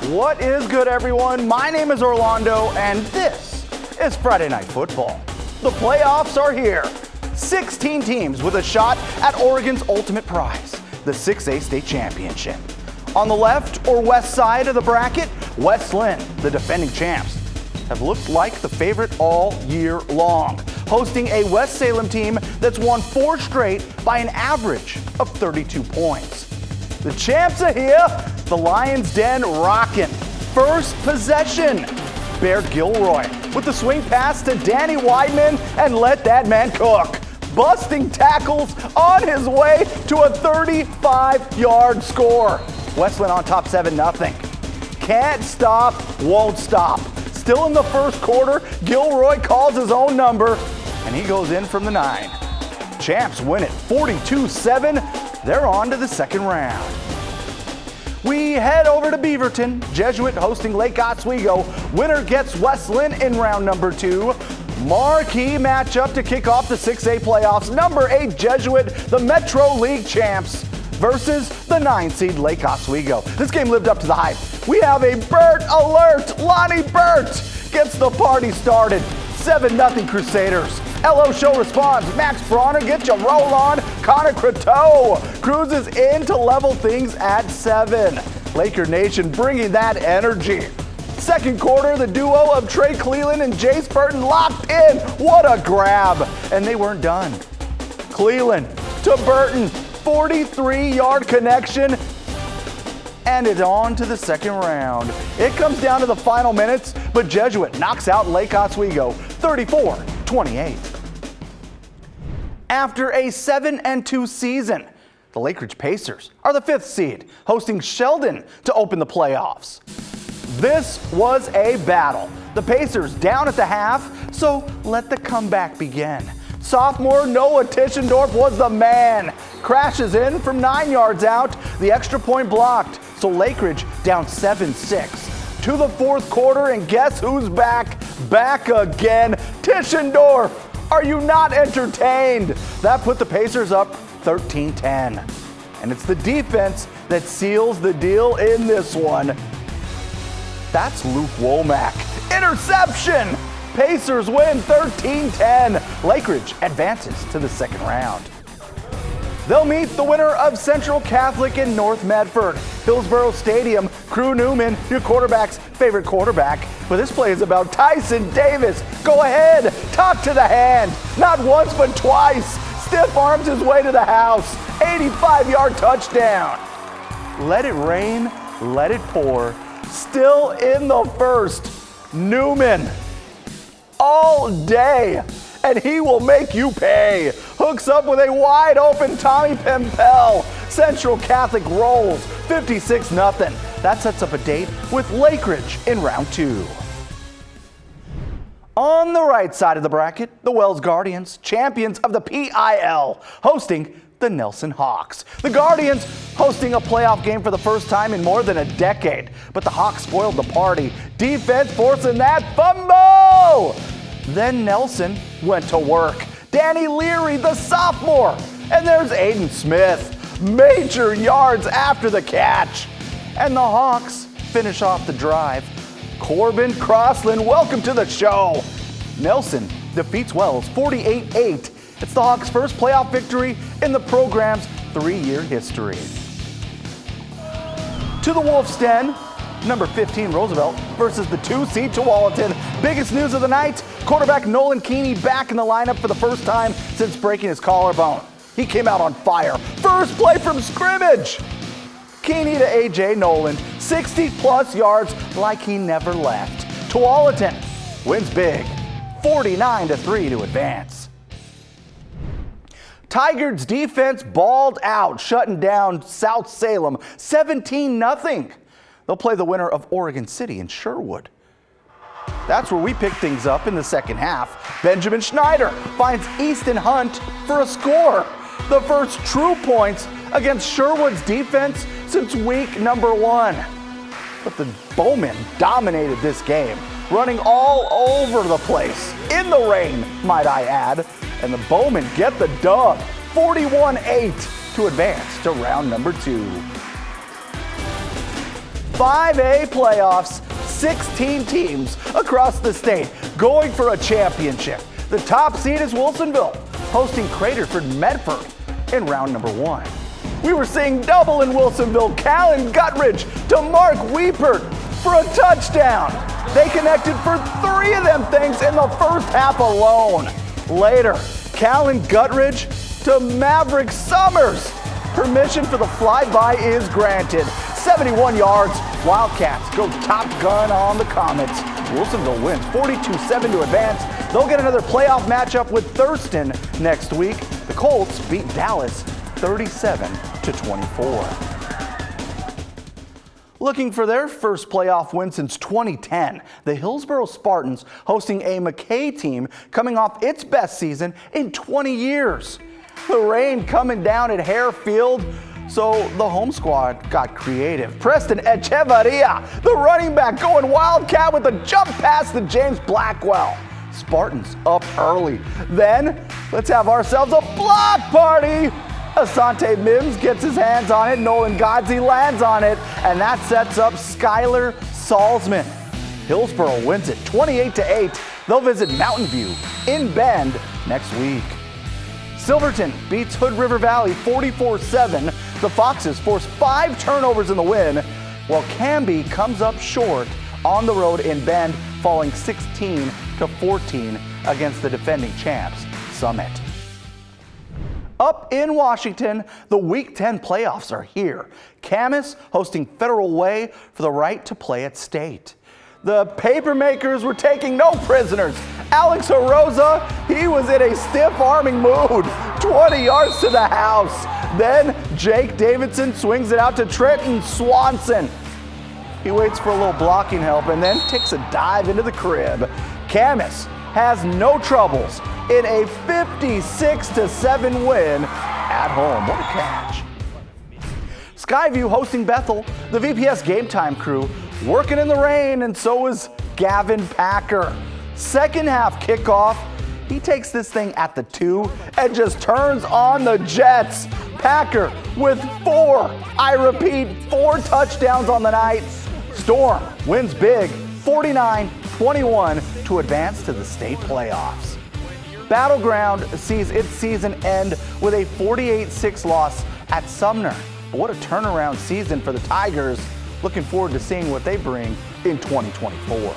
What is good, everyone? My name is Orlando, and this is Friday Night Football. The playoffs are here. 16 teams with a shot at Oregon's ultimate prize, the 6A state championship. On the left or west side of the bracket, West Linn, the defending champs, have looked like the favorite all year long, hosting a West Salem team that's won 4 straight by an average of 32 points. The champs are here, the Lions' Den rockin'. First possession, Bear Gilroy with the swing pass to Danny Weidman and let that man cook. Busting tackles on his way to a 35-yard score. West Linn on top 7-0. Can't stop, won't stop. Still in the first quarter, Gilroy calls his own number, and he goes in from the 9. Champs win it 42-7. They're on to the second round. We head over to Beaverton. Jesuit hosting Lake Oswego. Winner gets West Linn in round number 2. Marquee matchup to kick off the 6A playoffs. Number 8 Jesuit, the Metro League champs, versus the 9 seed Lake Oswego. This game lived up to the hype. We have a Burt alert. Lonnie Burt gets the party started. 7-0 Crusaders. LO Show responds. Max Bronner gets you roll on. Connor Croteau cruises in to level things at 7. Laker Nation bringing that energy. Second quarter, the duo of Trey Cleland and Jace Burton locked in. What a grab. And they weren't done. Cleland to Burton. 43-yard connection. And it's on to the second round. It comes down to the final minutes, but Jesuit knocks out Lake Oswego 34-28. After a 7-2 season, the Lake Ridge Pacers are the 5th seed, hosting Sheldon to open the playoffs. This was a battle. The Pacers down at the half, so let the comeback begin. Sophomore Noah Tischendorf was the man. Crashes in from 9 yards out, the extra point blocked. So Lake Ridge down 7-6 to the fourth quarter, and guess who's back? Back again. Tischendorf, are you not entertained? That put the Pacers up 13-10. And it's the defense that seals the deal in this one. That's Luke Womack. Interception! Pacers win 13-10. Lake Ridge advances to the second round. They'll meet the winner of Central Catholic and North Medford. Hillsborough Stadium, Crew Newman, your quarterback's favorite quarterback. But this play is about Tyson Davis. Go ahead, talk to the hand. Not once, but twice. Stiff arms his way to the house. 85-yard touchdown. Let it rain, let it pour. Still in the first. Newman. All day. And he will make you pay. Hooks up with a wide open Tommy Pempel. Central Catholic rolls 56-0. That sets up a date with Lake Ridge in round 2. On the right side of the bracket, the Wells Guardians, champions of the PIL, hosting the Nelson Hawks. The Guardians hosting a playoff game for the first time in more than a decade. But the Hawks spoiled the party. Defense forcing that fumble. Then Nelson went to work. Danny Leary, the sophomore. And there's Aiden Smith. Major yards after the catch. And the Hawks finish off the drive. Corbin Crossland, welcome to the show. Nelson defeats Wells 48-8. It's the Hawks' first playoff victory in the program's 3-year history. To the Wolf's Den, number 15 Roosevelt versus the 2 seed Tualatin. Biggest news of the night, quarterback Nolan Keeney back in the lineup for the first time since breaking his collarbone. He came out on fire. First play from scrimmage. Keeney to A.J. Nolan, 60-plus yards like he never left. Tualatin wins big, 49-3 to advance. Tigers defense balled out, shutting down South Salem 17-0. They'll play the winner of Oregon City and Sherwood. That's where we pick things up in the second half. Benjamin Schneider finds Easton Hunt for a score. The first true points against Sherwood's defense since week number 1. But the Bowmen dominated this game, running all over the place, in the rain, might I add. And the Bowmen get the dub, 41-8, to advance to round number 2. 5A playoffs, 16 teams across the state going for a championship. The top seed is Wilsonville, hosting Craterford Medford in round number 1. We were seeing double in Wilsonville. Callan Guttridge to Mark Weepert for a touchdown. They connected for 3 of them things in the first half alone. Later, Callan Guttridge to Maverick Summers. Permission for the flyby is granted. 71 yards. Wildcats go top gun on the Comets. Wilsonville wins 42-7 to advance. They'll get another playoff matchup with Thurston next week. The Colts beat Dallas 37-24. Looking for their first playoff win since 2010, the Hillsboro Spartans hosting a McKay team coming off its best season in 20 years. The rain coming down at Hare Field, so the home squad got creative. Preston Echevarria, the running back, going Wildcat with a jump pass to James Blackwell. Spartans up early. Then, let's have ourselves a block party. Asante Mims gets his hands on it. Nolan Godzi lands on it. And that sets up Skylar Salzman. Hillsboro wins it 28-8. They'll visit Mountain View in Bend next week. Silverton beats Hood River Valley 44-7. The Foxes force 5 turnovers in the win, while Canby comes up short on the road in Bend, falling 16-14 against the defending champs, Summit. Up in Washington, the Week 10 playoffs are here. Camas hosting Federal Way for the right to play at state. The Papermakers were taking no prisoners. Alex Harosa, he was in a stiff arming mood. 20 yards to the house. Then Jake Davidson swings it out to Trenton Swanson. He waits for a little blocking help and then takes a dive into the crib. Camas has no troubles in a 56-7 win at home. What a catch. Skyview hosting Bethel. The VPS Game Time crew working in the rain, and so is Gavin Packer. Second half kickoff, he takes this thing at the 2 and just turns on the Jets. Packer with 4 touchdowns on the night. Storm wins big, 49-21 to advance to the state playoffs. Battleground sees its season end with a 48-6 loss at Sumner. But what a turnaround season for the Tigers. Looking forward to seeing what they bring in 2024.